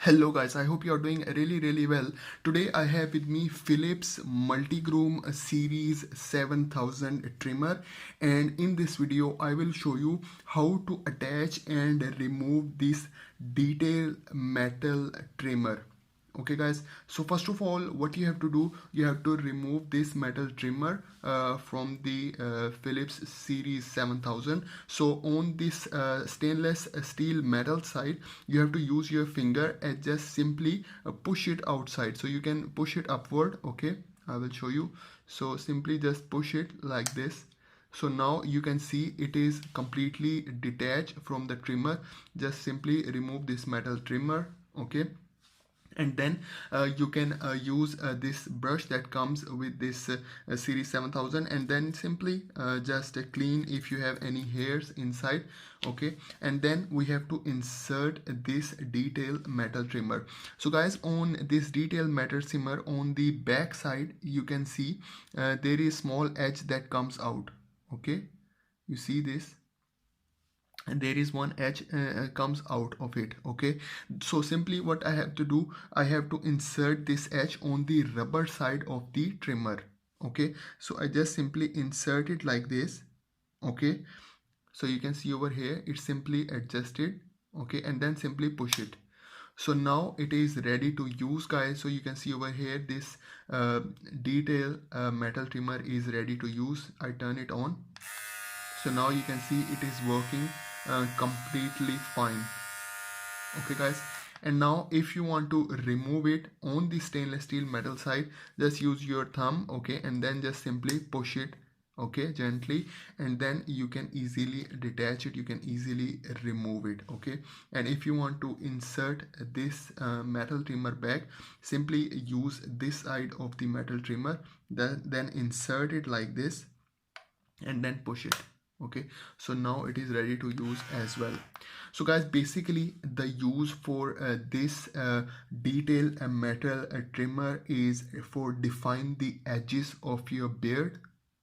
Hello guys, I hope you are doing really well. Today I have with me Philips Multigroom Series 7000 trimmer, and in this video I will show you how to attach and remove this detail metal trimmer. Okay guys, so first of all what you have to do, you have to remove this metal trimmer from the Philips series 7000. So on this stainless steel metal side, you have to use your finger and just simply push it outside. So you can push it upward. Okay, I will show you. So simply just push it like this. So now you can see it is completely detached from the trimmer. Just simply remove this metal trimmer. Okay, and then you can use this brush that comes with this series 7000, and then simply just clean if you have any hairs inside. Okay, and then we have to insert this detail metal trimmer. So guys, on this detail metal trimmer, on the back side you can see there is small edge that comes out. Okay, you see this, and there is one edge comes out of it. Okay, so simply what I have to do, I have to insert this edge on the rubber side of the trimmer. Okay, so I just simply insert it like this. Okay, so you can see over here it's simply adjusted. Okay, and then simply push it. So now it is ready to use guys. So you can see over here this detail metal trimmer is ready to use. I turn it on. So now you can see it is working completely fine. Okay guys, and now if you want to remove it on the stainless steel metal side, just use your thumb. Okay, and then just simply push it, okay, gently, and then you can easily detach it, you can easily remove it. Okay, and if you want to insert this metal trimmer back, simply use this side of the metal trimmer, then insert it like this and then push it. Okay, so now it is ready to use as well. So guys, basically the use for this detail metal trimmer is for define the edges of your beard.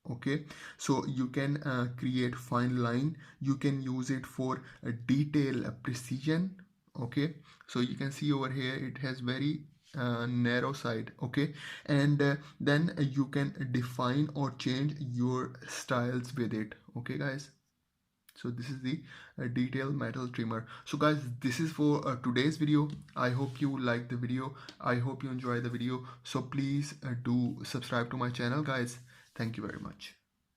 Okay, so you can create fine line, you can use it for detail precision. Okay, so you can see over here it has very narrow side. Okay, and then you can define or change your styles with it. Okay guys, so this is the detail metal trimmer. So guys, this is for today's video. I hope you like the video, I hope you enjoy the video. So please do subscribe to my channel guys. Thank you very much.